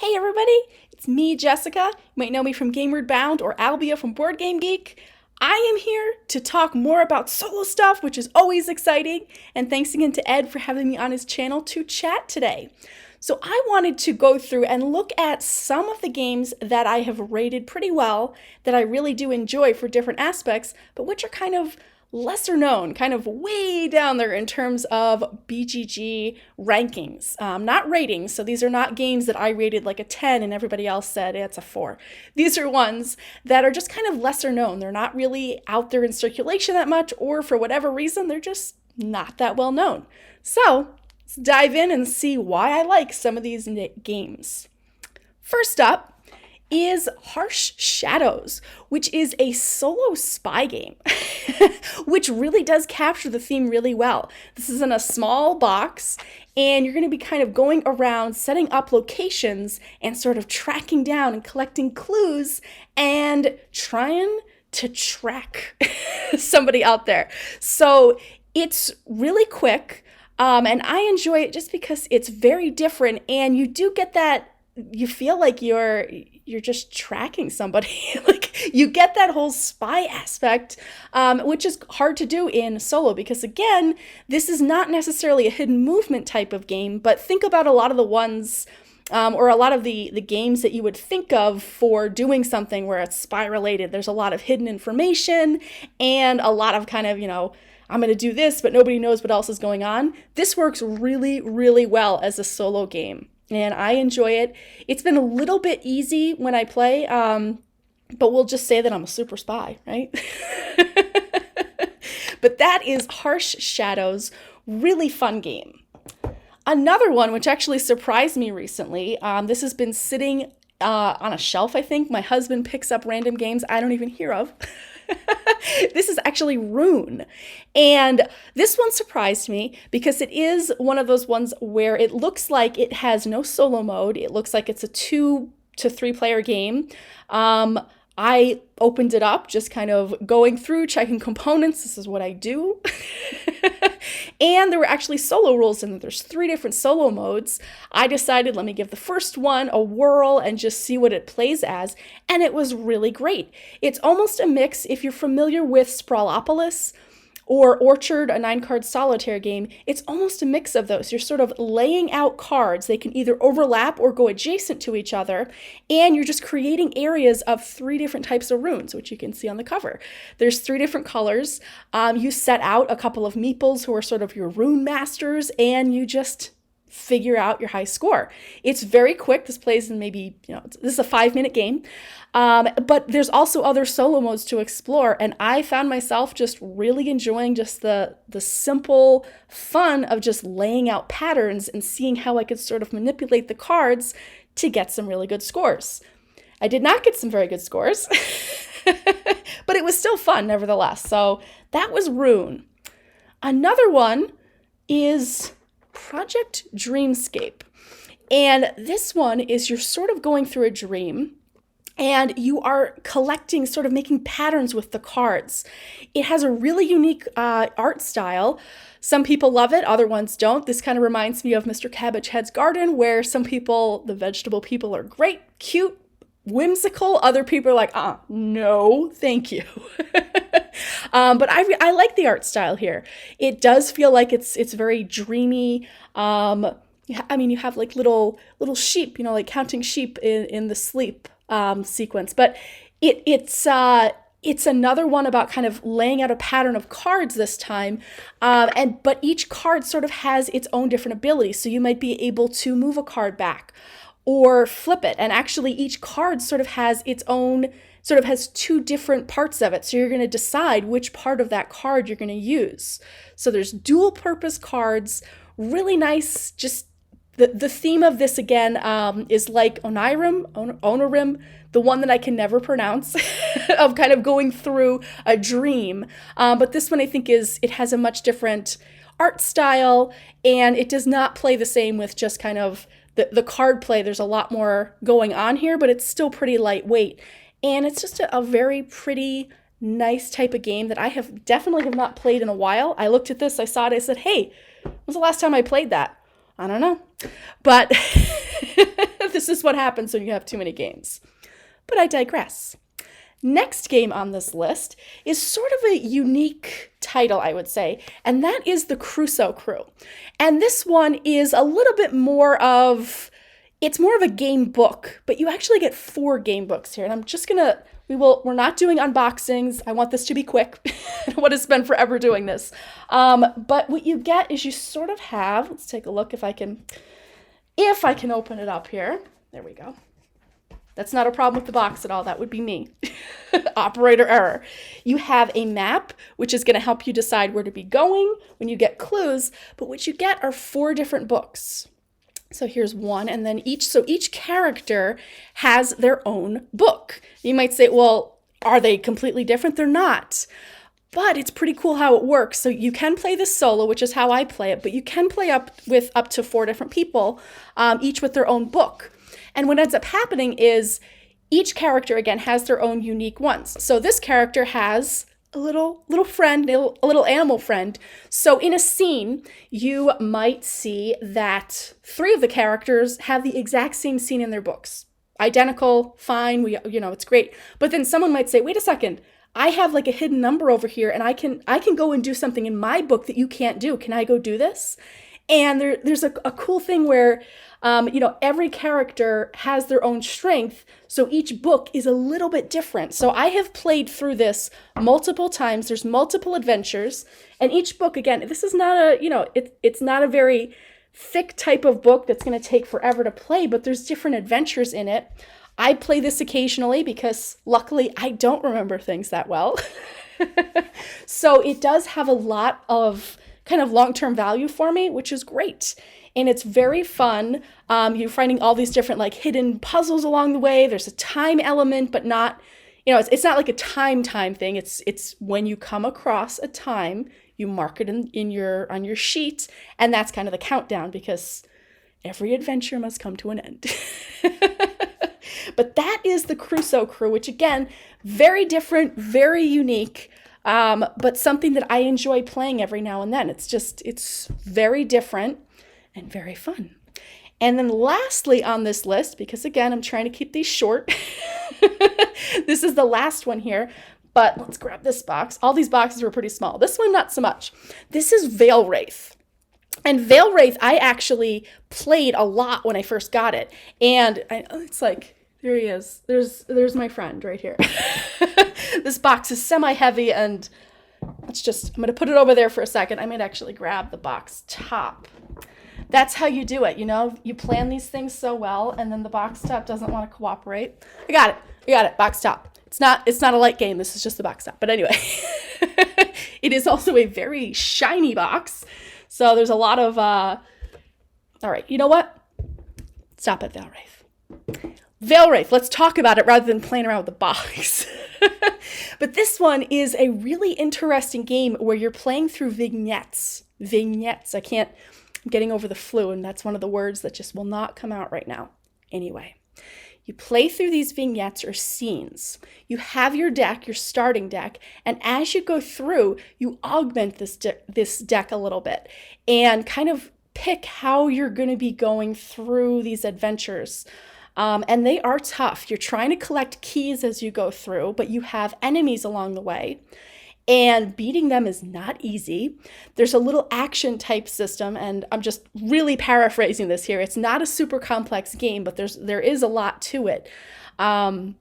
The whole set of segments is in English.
Hey everybody, it's me, Jessica. You might know me from Gameward Bound or Albia from Board Game Geek. I am here to talk more about solo stuff, which is always exciting, and thanks again to Ed for having me on his channel to chat today. So I wanted to go through and look at some of the games that I have rated pretty well, that I really do enjoy for different aspects, but which are kind of lesser known, kind of way down there in terms of BGG rankings, not ratings. So these are not games that I rated like a 10 and everybody else said it's a 4. These are ones that are just kind of lesser known. They're not really out there in circulation that much, or for whatever reason, they're just not that well known. So let's dive in and see why I like some of these games. First up is Harsh Shadows, which is a solo spy game, which really does capture the theme really well. This is in a small box, and you're going to be kind of going around setting up locations and sort of tracking down and collecting clues and trying to track somebody out there. So it's really quick, and I enjoy it just because it's very different, and you do get that you feel like you're just tracking somebody. Like you get that whole spy aspect, which is hard to do in solo because again, this is not necessarily a hidden movement type of game, but think about a lot of the ones or a lot of the games that you would think of for doing something where it's spy related. There's a lot of hidden information and a lot of kind of, I'm going to do this, but nobody knows what else is going on. This works really, really well as a solo game. And I enjoy it. It's been a little bit easy when I play, but we'll just say that I'm a super spy, right? But that is Harsh Shadows, really fun game. Another one, which actually surprised me recently, this has been sitting on a shelf, I think. My husband picks up random games I don't even hear of. This is actually Rune. And this one surprised me because it is one of those ones where it looks like it has no solo mode. It looks like it's a 2 to 3 player game. I opened it up, just kind of going through, checking components. This is what I do. And there were actually solo rules in there. There's 3 different solo modes. I decided, let me give the first one a whirl and just see what it plays as. And it was really great. It's almost a mix, if you're familiar with Sprawlopolis or Orchard, a 9-card solitaire game, it's almost a mix of those. You're sort of laying out cards. They can either overlap or go adjacent to each other, and you're just creating areas of 3 different types of runes, which you can see on the cover. There's 3 different colors. You set out a couple of meeples who are sort of your rune masters, and you just figure out your high score. It's very quick. This plays in maybe, this is a 5-minute game. But there's also other solo modes to explore, and I found myself just really enjoying just the simple fun of just laying out patterns and seeing how I could sort of manipulate the cards to get some really good scores. I did not get some very good scores, but it was still fun nevertheless. So that was Rune. Another one is Project Dreamscape. And this one is you're sort of going through a dream and you are collecting, sort of making patterns with the cards. It has a really unique art style. Some people love it, other ones don't. This kind of reminds me of Mr. Cabbage Head's Garden, where some people, the vegetable people, are great, cute, whimsical. Other people are like, no, thank you. But I like the art style here. It does feel like it's very dreamy. You have like little sheep, like counting sheep in the sleep sequence. But it's another one about kind of laying out a pattern of cards this time. But each card sort of has its own different abilities. So you might be able to move a card back or flip it. And actually each card sort of has its own, sort of has 2 different parts of it. So you're going to decide which part of that card you're going to use. So there's dual purpose cards, really nice. Just the theme of this again is like Onorim, the one that I can never pronounce, of kind of going through a dream. But this one I think it has a much different art style, and it does not play the same with just kind of the card play. There's a lot more going on here, but it's still pretty lightweight. And it's just a very pretty, nice type of game that I definitely have not played in a while. I looked at this, I saw it, I said, hey, when was the last time I played that? I don't know. But This is what happens when you have too many games. But I digress. Next game on this list is sort of a unique title, I would say, and that is the Crusoe Crew. And this one is a little bit more of, it's more of a game book, but you actually get 4 game books here. And I'm just gonna, we're not doing unboxings. I want this to be quick. I don't want to spend forever doing this. But what you get is you sort of have, let's take a look if I can open it up here. There we go. That's not a problem with the box at all. That would be me. Operator error. You have a map, which is going to help you decide where to be going when you get clues, but what you get are 4 different books. So here's one, and then each character has their own book. You might say, well, are they completely different? They're not. But it's pretty cool how it works. So you can play this solo, which is how I play it, but you can play up to 4 different people, each with their own book. And what ends up happening is each character, again, has their own unique ones. So this character has a little friend, a little animal friend. So in a scene, you might see that 3 of the characters have the exact same scene in their books. Identical, fine, it's great. But then someone might say, wait a second, I have like a hidden number over here and I can go and do something in my book that you can't do. Can I go do this? And there's a cool thing where, every character has their own strength, so each book is a little bit different. So I have played through this multiple times. There's multiple adventures, and each book, again, this is not it's not a very thick type of book that's going to take forever to play, but there's different adventures in it. I play this occasionally because luckily I don't remember things that well. So it does have a lot of kind of long-term value for me, which is great. And it's very fun. You're finding all these different like hidden puzzles along the way. There's a time element, but not, it's not like a time thing. It's when you come across a time, you mark it on your sheet, and that's kind of the countdown because every adventure must come to an end. But that is the Crusoe Crew, which again, very different, very unique. But something that I enjoy playing every now and then. It's very different and very fun. And then lastly on this list, because again, I'm trying to keep these short, this is the last one here, but let's grab this box. All these boxes were pretty small. This one, not so much. This is Veilwraith. And Veilwraith, I actually played a lot when I first got it. And it's like, there he is. There's my friend right here. This box is semi-heavy, and I'm going to put it over there for a second. I might actually grab the box top. That's how you do it, You plan these things so well, and then the box top doesn't want to cooperate. I got it, box top. It's not a light game. This is just the box top. But anyway, it is also a very shiny box. So there's a lot of, all right, you know what? Stop it, Veilwraith, let's talk about it rather than playing around with the box. But this one is a really interesting game where you're playing through vignettes. I'm getting over the flu, and that's one of the words that just will not come out right now. Anyway, you play through these vignettes or scenes. You have your deck, your starting deck, and as you go through, you augment this deck a little bit and kind of pick how you're going to be going through these adventures. And they are tough. You're trying to collect keys as you go through, but you have enemies along the way. And beating them is not easy. There's a little action type system, and I'm just really paraphrasing this here. It's not a super complex game, but there is a lot to it. And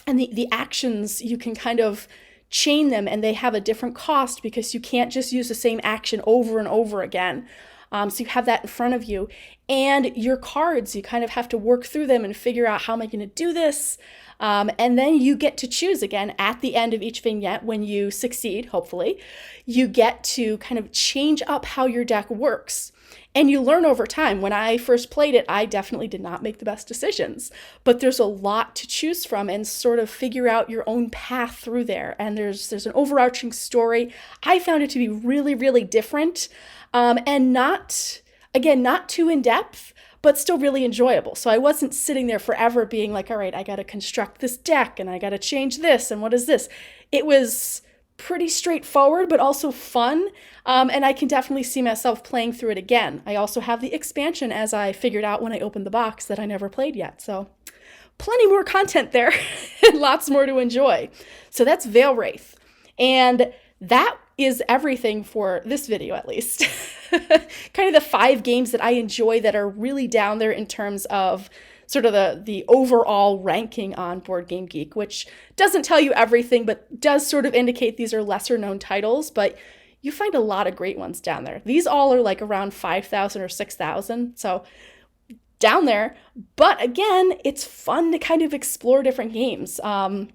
the actions, you can kind of chain them, and they have a different cost because you can't just use the same action over and over again. So you have that in front of you. And your cards, you kind of have to work through them and figure out how am I going to do this. And then you get to choose again at the end of each vignette when you succeed, hopefully. You get to kind of change up how your deck works. And you learn over time. When I first played it, I definitely did not make the best decisions. But there's a lot to choose from and sort of figure out your own path through there. And there's an overarching story. I found it to be really, really different. And not too in-depth, but still really enjoyable. So I wasn't sitting there forever being like, all right, I got to construct this deck and I got to change this and what is this? It was pretty straightforward, but also fun. And I can definitely see myself playing through it again. I also have the expansion, as I figured out when I opened the box, that I never played yet. So plenty more content there and lots more to enjoy. So that's Veilwraith. And that is everything for this video, at least. Kind of the 5 games that I enjoy that are really down there in terms of sort of the overall ranking on Board Game Geek, which doesn't tell you everything, but does sort of indicate these are lesser known titles, but you find a lot of great ones down there. These all are like around 5,000 or 6,000, so down there. But again, it's fun to kind of explore different games and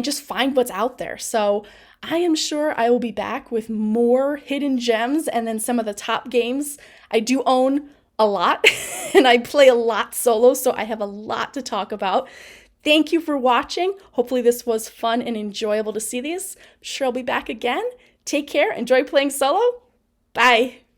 just find what's out there. So I am sure I will be back with more hidden gems and then some of the top games. I do own a lot and I play a lot solo, so I have a lot to talk about. Thank you for watching. Hopefully this was fun and enjoyable to see these. I'm sure I'll be back again. Take care. Enjoy playing solo. Bye.